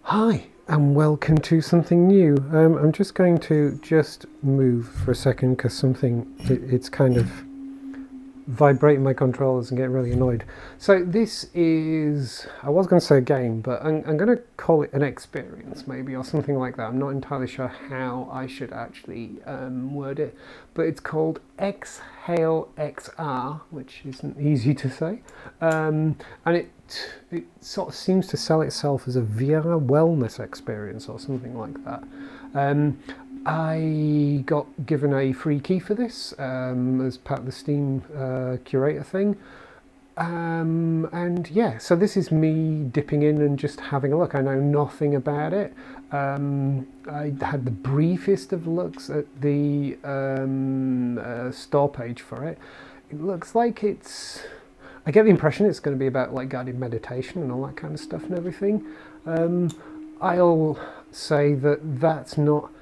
Hi, and welcome to something new. I'm just going to move for a second because it's kind of vibrating my controllers and getting really annoyed. So this is, I was going to say a game, but I'm going to call it an experience maybe, or something like that. I'm not entirely sure how I should actually word it, but it's called Exhale XR, which isn't easy to say, and it sort of seems to sell itself as a VR wellness experience or something like that. I got given a free key for this as part of the Steam curator thing. And yeah, so this is me dipping in and just having a look. I know nothing about it. I had the briefest of looks at the store page for it. It looks like I get the impression it's going to be about like guided meditation and all that kind of stuff and everything. I'll say that that's not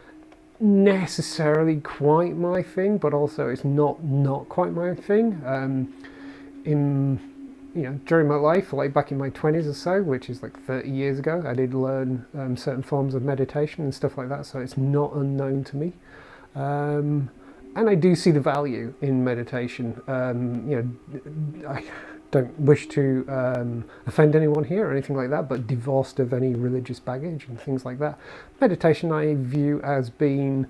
necessarily quite my thing, but also it's not quite my thing. In during my life, like back in my 20s or so, which is like 30 years ago, I did learn certain forms of meditation and stuff like that, so it's not unknown to me. And I do see the value in meditation. I don't wish to offend anyone here or anything like that, but divorced of any religious baggage and things like that, meditation I view as being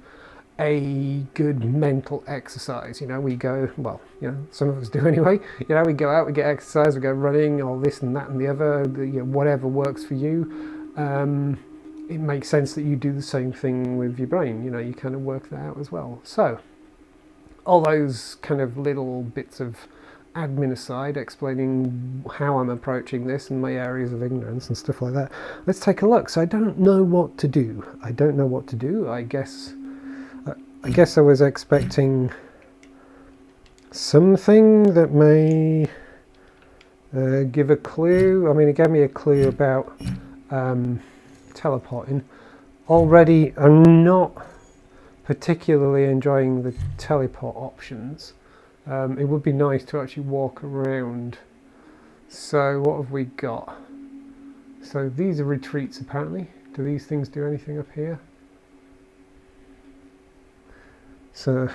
a good mental exercise. We go, well, some of us do anyway. We go out, we get exercise, we go running, or this and that and the other, whatever works for you. It makes sense that you do the same thing with your brain. You kind of work that out as well. So all those kind of little bits of admin aside, explaining how I'm approaching this and my areas of ignorance and stuff like that, let's take a look. So I don't know what to do. I guess I was expecting something that may give a clue. I mean, it gave me a clue about teleporting. Already, I'm not particularly enjoying the teleport options. It would be nice to actually walk around. So what have we got? So these are retreats apparently. Do these things do anything up here? So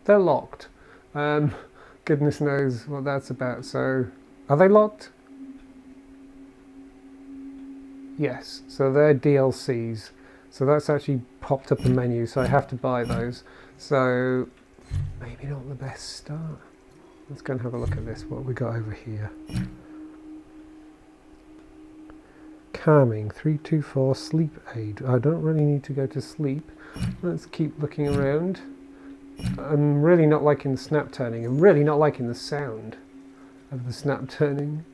they're locked. Goodness knows what that's about. So are they locked? Yes. So they're DLCs. So that's actually popped up a menu. So I have to buy those. So maybe not the best start. Let's go and have a look at this. What we got over here? Calming 324 sleep aid. I don't really need to go to sleep. Let's keep looking around. I'm really not liking the snap turning. I'm really not liking the sound of the snap turning.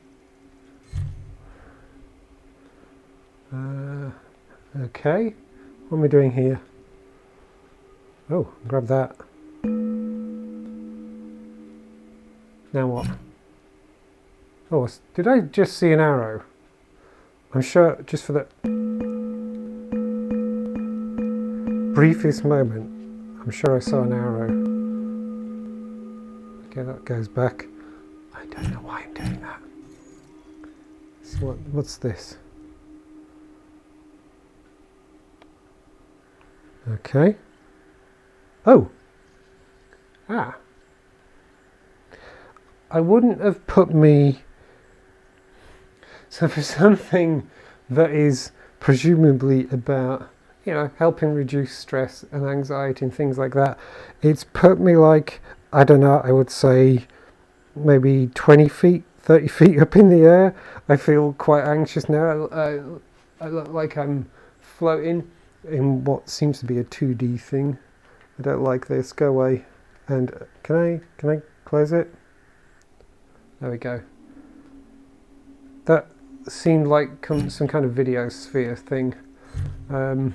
Okay, what am I doing here? Oh, grab that. Now what? Oh, did I just see an arrow? I'm sure, just for the briefest moment, I'm sure I saw an arrow. Okay, that goes back. I don't know why I'm doing that. So what's this? Okay. Oh. Ah. I wouldn't have put me... So for something that is presumably about, helping reduce stress and anxiety and things like that, it's put me like, I don't know, I would say maybe 20 feet, 30 feet up in the air. I feel quite anxious now. I look like I'm floating in what seems to be a 2D thing. I don't like this. Go away. And can I close it? There we go. That seemed like some kind of video sphere thing. I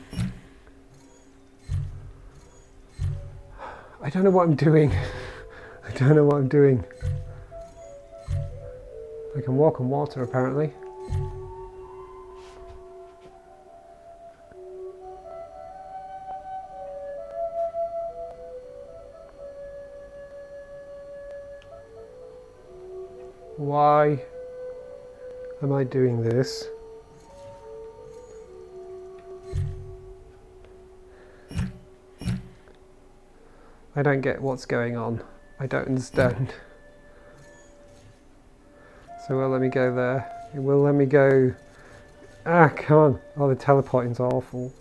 don't know what I'm doing. I don't know what I'm doing. I can walk on water apparently. Why am I doing this? I don't get what's going on. I don't understand. So it will let me go there. It will let me go... Ah, come on. Oh, the teleporting's awful.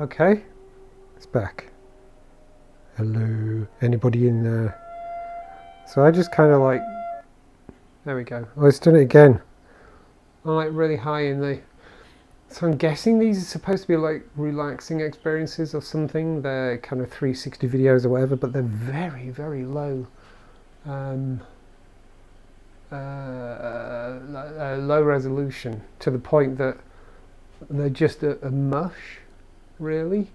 Okay. It's back. Hello. Anybody in there? So I just kind of like... There we go. Oh, it's done it again. I'm like really high in the... So I'm guessing these are supposed to be like relaxing experiences or something. They're kind of 360 videos or whatever, but they're very, very low. Low resolution, to the point that they're just a mush, really.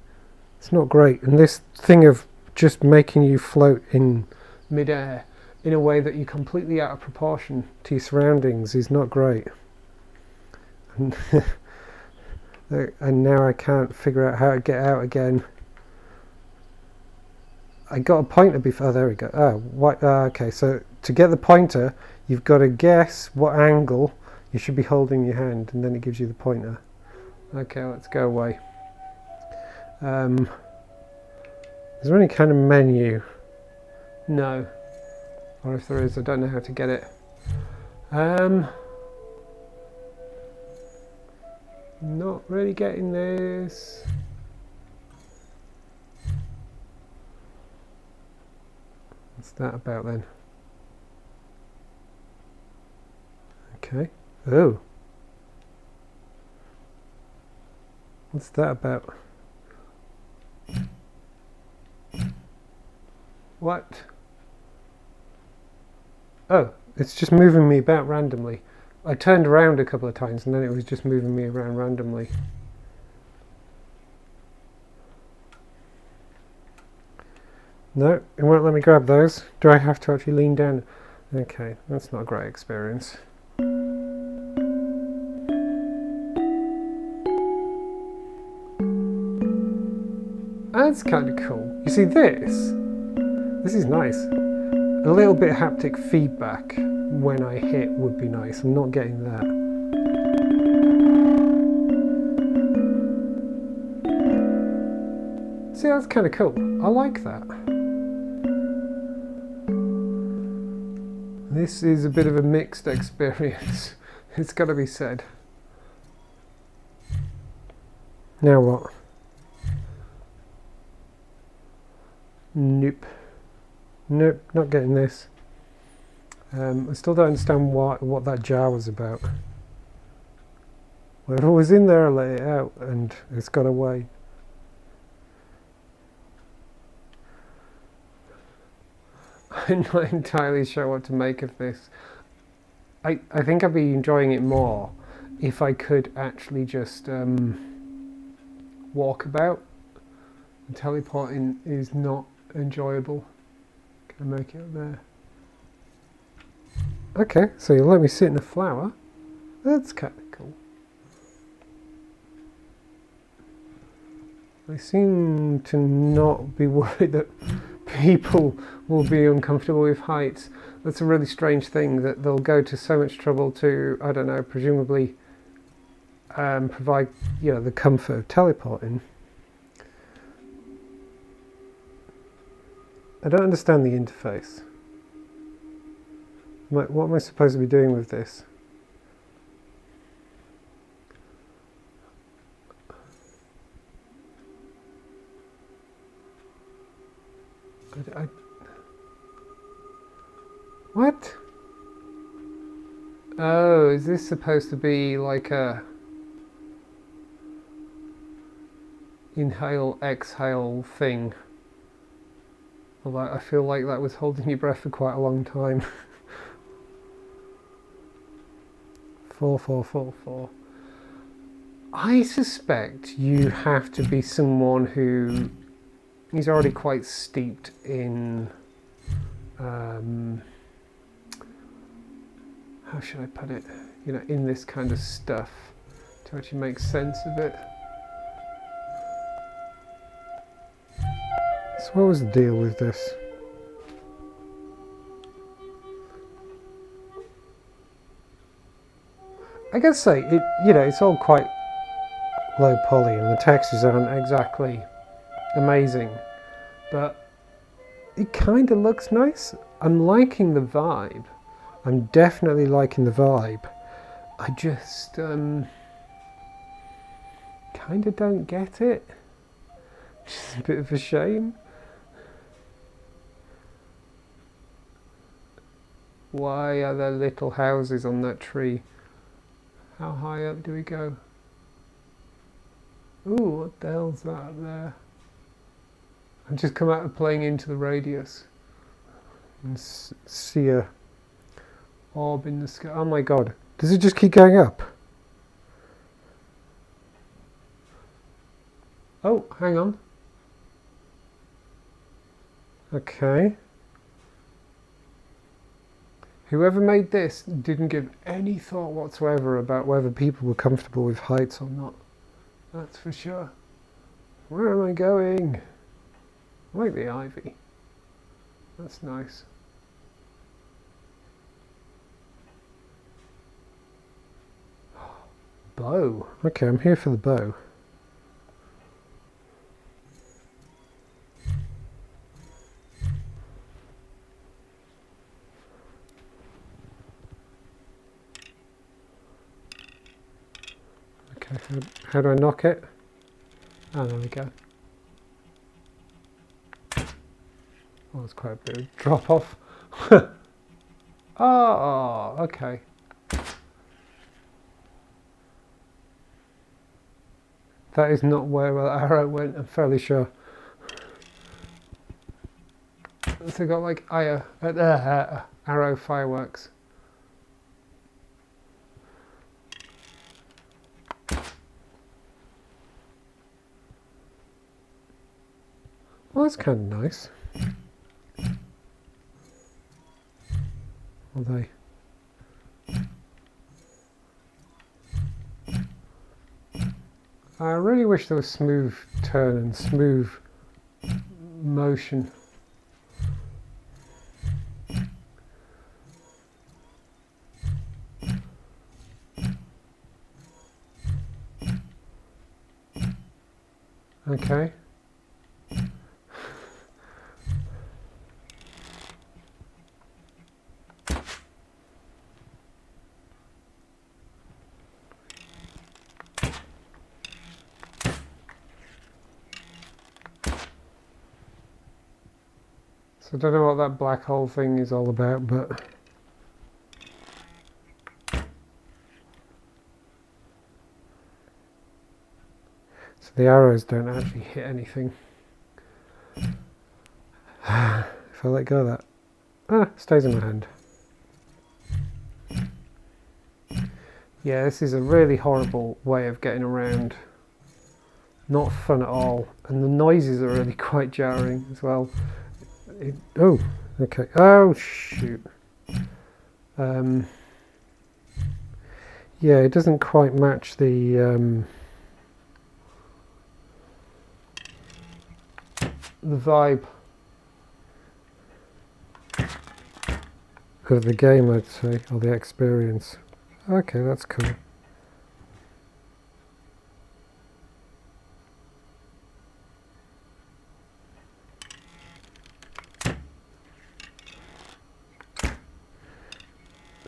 It's not great. And this thing of just making you float in midair in a way that you're completely out of proportion to your surroundings is not great. And and now I can't figure out how to get out again. I got a pointer before. Oh, there we go. Oh, what? Okay, so to get the pointer, you've got to guess what angle you should be holding your hand, and then it gives you the pointer. Okay, let's go away. Is there any kind of menu? No. Or if there is, I don't know how to get it. Not really getting this. What's that about then? Okay. Oh. What's that about? What? Oh, it's just moving me about randomly. I turned around a couple of times and then it was just moving me around randomly. No, it won't let me grab those. Do I have to actually lean down? Okay, that's not a great experience. That's kind of cool. You see this? This is nice. A little bit of haptic feedback when I hit would be nice. I'm not getting that. See, that's kind of cool. I like that. This is a bit of a mixed experience. It's got to be said. Now what? Nope. Nope, not getting this. I still don't understand what that jar was about. Well, it was in there, I let it out, and it's got away. I'm not entirely sure what to make of this. I think I'd be enjoying it more if I could actually just walk about. And teleporting is not enjoyable. Can I make it up there? Okay, so you let me sit in a flower. That's kind of cool. I seem to not be worried that people will be uncomfortable with heights. That's a really strange thing, that they'll go to so much trouble to, I don't know, presumably provide, you know, the comfort of teleporting. I don't understand the interface. What am I supposed to be doing with this? What? Oh, is this supposed to be like a inhale, exhale thing? Although I feel like that was holding your breath for quite a long time. 4. I suspect you have to be someone who is already quite steeped in how should I put it? You know, in this kind of stuff to actually make sense of it. So what was the deal with this? I gotta say, it's all quite low poly and the textures aren't exactly amazing, but it kind of looks nice. I'm liking the vibe. I'm definitely liking the vibe. I just kind of don't get it. Which is a bit of a shame. Why are there little houses on that tree? How high up do we go? Ooh, what the hell's that up there? I've just come out of playing Into the Radius and see a orb in the sky. Oh my god, does it just keep going up? Oh, hang on. Okay. Whoever made this didn't give any thought whatsoever about whether people were comfortable with heights or not. That's for sure. Where am I going? I like the ivy. That's nice. Bow. Okay, I'm here for the bow. Okay, how do I knock it? Oh, there we go. Oh, that's quite a bit of drop off. Oh, okay. That is not where the arrow went, I'm fairly sure. So got like arrow fireworks. Well, that's kind of nice. Although I really wish there was smooth turn and smooth motion. Okay. So I don't know what that black hole thing is all about, but so the arrows don't actually hit anything. If I let go of that, it stays in my hand. Yeah, this is a really horrible way of getting around. Not fun at all, and the noises are really quite jarring as well. Oh, okay. Oh, shoot. Yeah, it doesn't quite match the vibe of the game, I'd say, or the experience. Okay, that's cool.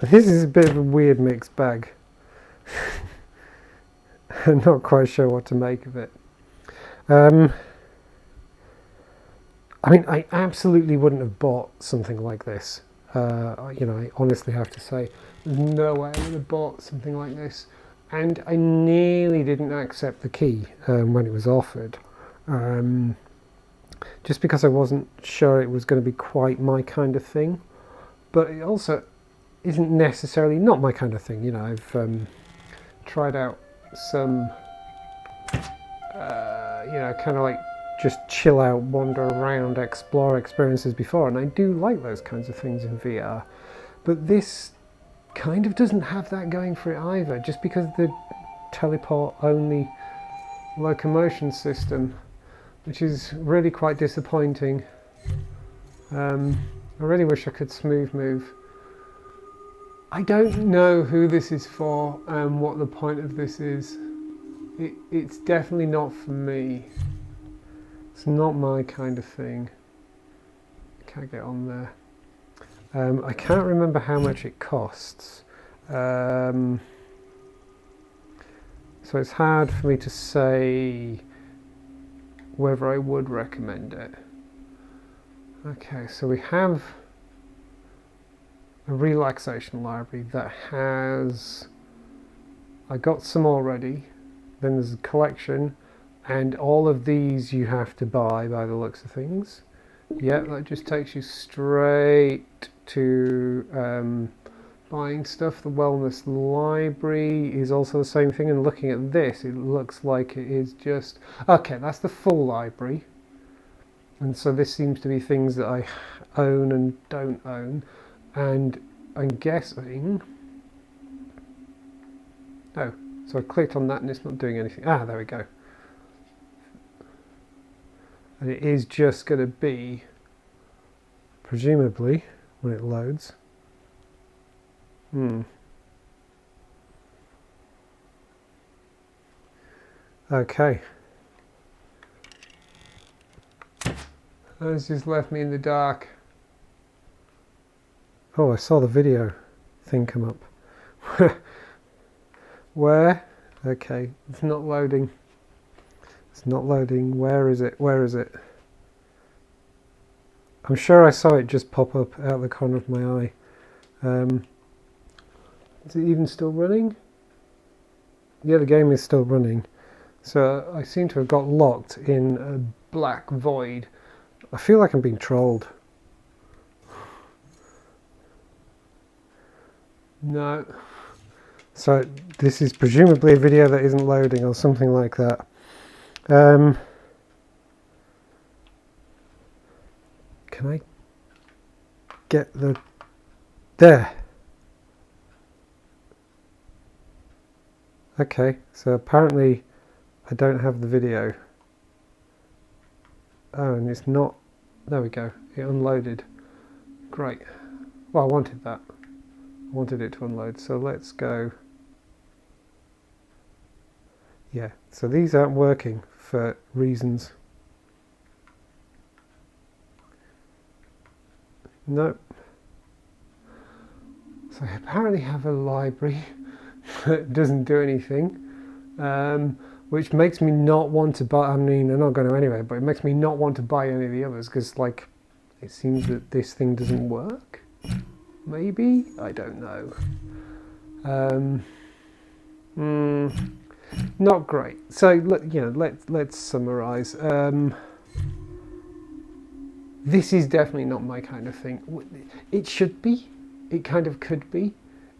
This is a bit of a weird mixed bag. I'm not quite sure what to make of it. I mean, I absolutely wouldn't have bought something like this. I honestly have to say, there's no way I would have bought something like this. And I nearly didn't accept the key when it was offered. Just because I wasn't sure it was going to be quite my kind of thing. But it also isn't necessarily not my kind of thing. I've tried out some, kind of like just chill out, wander around, explore experiences before, and I do like those kinds of things in VR. But this kind of doesn't have that going for it either, just because the teleport only locomotion system, which is really quite disappointing. I really wish I could smooth move. I don't know who this is for and what the point of this is. It's definitely not for me. It's not my kind of thing. Can't get on there. I can't remember how much it costs. So it's hard for me to say whether I would recommend it. Okay, so we have a relaxation library that has, I got some already, then there's a collection, and all of these you have to buy by the looks of things. Yep, that just takes you straight to buying stuff. The wellness library is also the same thing, and looking at this it looks like it is just, okay, that's the full library, and so this seems to be things that I own and don't own, and I'm guessing, oh, so I clicked on that and it's not doing anything. Ah, there we go. And it is just going to be, presumably, when it loads. Okay. That's just left me in the dark. Oh, I saw the video thing come up. Where? Okay, it's not loading. It's not loading. Where is it? Where is it? I'm sure I saw it just pop up out of the corner of my eye. Is it even still running? Yeah, the game is still running. So I seem to have got locked in a black void. I feel like I'm being trolled. No. So this is presumably a video that isn't loading or something like that. Can I get the... There. Okay, so apparently I don't have the video. Oh, and it's not... There we go. It unloaded. Great. Well, I wanted that. I wanted it to unload. So let's go... Yeah, so these aren't working for reasons. Nope. So I apparently have a library that doesn't do anything, which makes me not want to buy, I mean, I'm not going to anyway, but it makes me not want to buy any of the others, because, like, it seems that this thing doesn't work. Maybe? I don't know. Not great. So, let's summarize. This is definitely not my kind of thing. It should be. It kind of could be.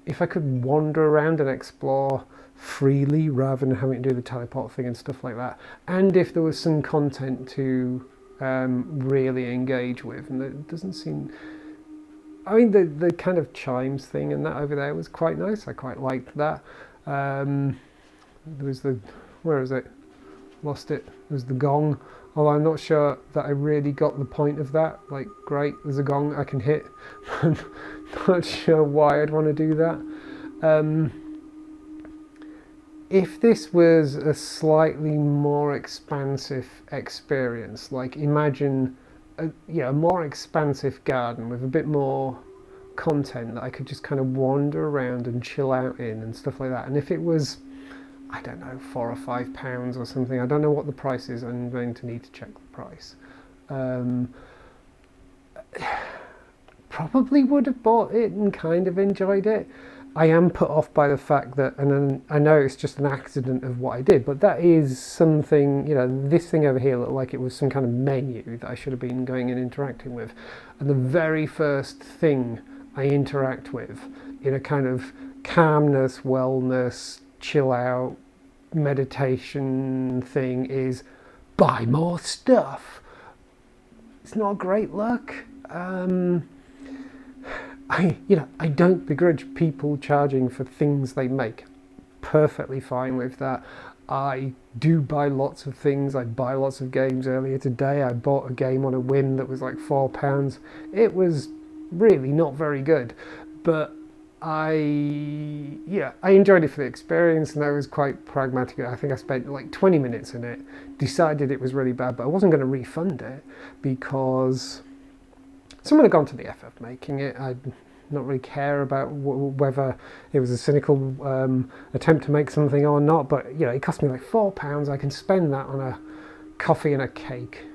If I could wander around and explore freely rather than having to do the teleport thing and stuff like that, and if there was some content to really engage with, and it doesn't seem... I mean, the kind of chimes thing and that over there was quite nice. I quite liked that. There was the... Where is it? Lost it. There was the gong. Although I'm not sure that I really got the point of that. Like, great, there's a gong I can hit. I'm not sure why I'd want to do that. If this was a slightly more expansive experience, like imagine a more expansive garden with a bit more content that I could just kind of wander around and chill out in and stuff like that. And if it was, I don't know, £4 or £5 or something, I don't know what the price is, I'm going to need to check the price. Probably would have bought it and kind of enjoyed it. I am put off by the fact that, and I know it's just an accident of what I did, but that is something, this thing over here looked like it was some kind of menu that I should have been going and interacting with. And the very first thing I interact with in a kind of calmness, wellness, chill out, meditation thing is buy more stuff. It's not a great look. I don't begrudge people charging for things they make. Perfectly fine with that. I do buy lots of things. I buy lots of games. Earlier today I bought a game on a whim that was like £4. It was really not very good, but I enjoyed it for the experience, and I was quite pragmatic. I think I spent like 20 minutes in it, decided it was really bad, but I wasn't going to refund it because someone had gone to the FF making it. I'd not really care about whether it was a cynical attempt to make something or not, but it cost me like £4. I can spend that on a coffee and a cake.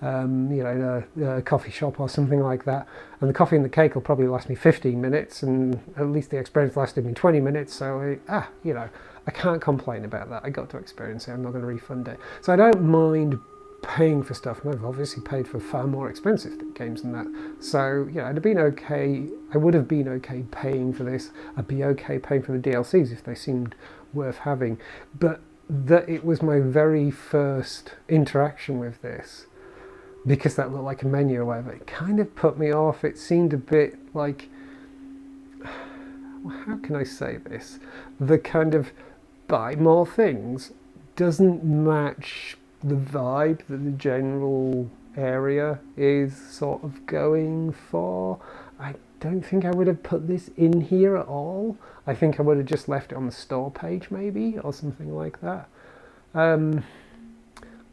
In a coffee shop or something like that, and the coffee and the cake will probably last me 15 minutes, and at least the experience lasted me 20 minutes, so I can't complain about that. I got to experience it. I'm not going to refund it, so I don't mind paying for stuff, and I've obviously paid for far more expensive games than that, so I'd have been okay. I would have been okay paying for this. I'd be okay paying for the DLCs if they seemed worth having, but that it was my very first interaction with this, because that looked like a menu or whatever, it kind of put me off. It seemed a bit like, how can I say this? The kind of buy more things doesn't match the vibe that the general area is sort of going for. I don't think I would have put this in here at all. I think I would have just left it on the store page maybe, or something like that.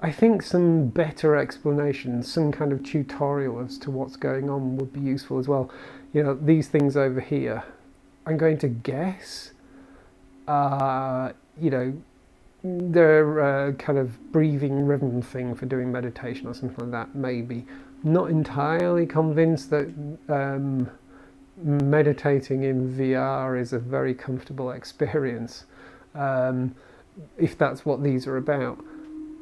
I think some better explanations, some kind of tutorial as to what's going on would be useful as well. These things over here, I'm going to guess, they're a kind of breathing rhythm thing for doing meditation or something like that, maybe. Not entirely convinced that meditating in VR is a very comfortable experience, if that's what these are about.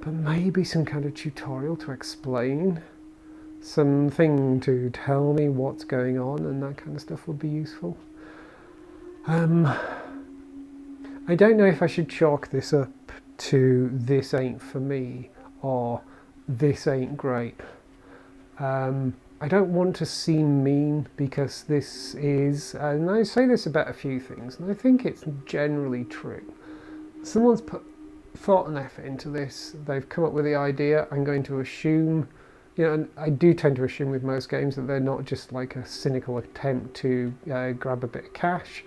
But maybe some kind of tutorial to explain, something to tell me what's going on, and that kind of stuff would be useful. I don't know if I should chalk this up to this ain't for me or this ain't great. I don't want to seem mean, because this is, and I say this about a few things, and I think it's generally true. Someone's put thought and effort into this. They've come up with the idea. I'm going to assume, and I do tend to assume with most games that they're not just like a cynical attempt to grab a bit of cash.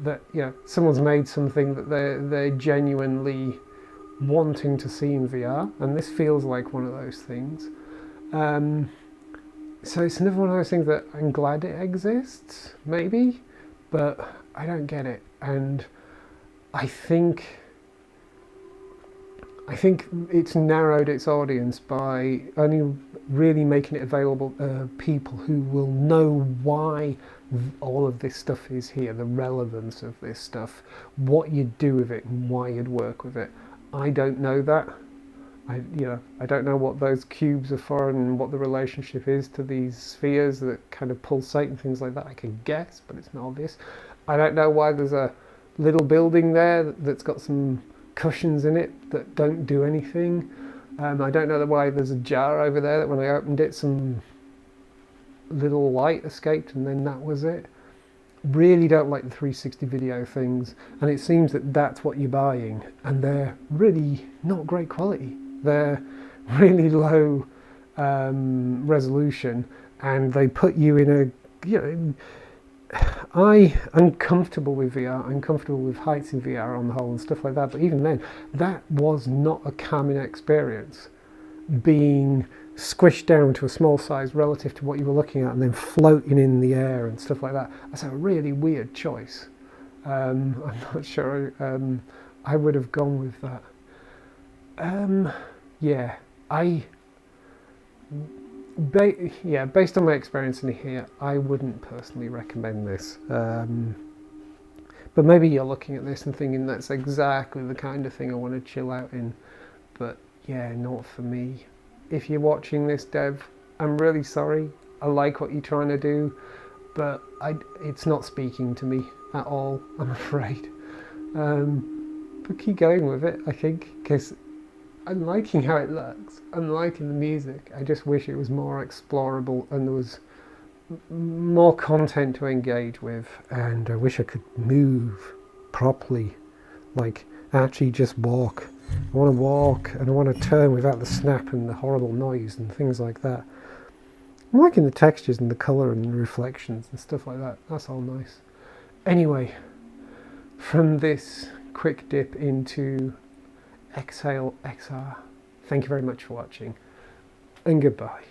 That someone's made something that they're genuinely wanting to see in VR, and this feels like one of those things. So it's another one of those things that I'm glad it exists, maybe, but I don't get it, and I think it's narrowed its audience by only really making it available to people who will know why all of this stuff is here, the relevance of this stuff, what you'd do with it, and why you'd work with it. I don't know that. I don't know what those cubes are for and what the relationship is to these spheres that kind of pulsate and things like that. I can guess, but it's not obvious. I don't know why there's a little building there that's got some cushions in it that don't do anything. I don't know why there's a jar over there that when I opened it some little light escaped and then that was it. Really don't like the 360 video things, and it seems that that's what you're buying, and they're really not great quality. They're really low resolution, and they put you in a, I'm comfortable with VR, I'm comfortable with heights in VR on the whole and stuff like that, but even then, that was not a calming experience. Being squished down to a small size relative to what you were looking at and then floating in the air and stuff like that, that's a really weird choice. I'm not sure I would have gone with that. Based on my experience in here, I wouldn't personally recommend this. But maybe you're looking at this and thinking that's exactly the kind of thing I want to chill out in. But yeah, not for me. If you're watching this, Dev, I'm really sorry. I like what you're trying to do, but it's not speaking to me at all, I'm afraid. But keep going with it, I think, because I'm liking how it looks. I'm liking the music. I just wish it was more explorable and there was more content to engage with, and I wish I could move properly, like actually just walk. I want to walk and I want to turn without the snap and the horrible noise and things like that. I'm liking the textures and the colour and the reflections and stuff like that. That's all nice. Anyway, from this quick dip into Exhale XR, thank you very much for watching, and goodbye.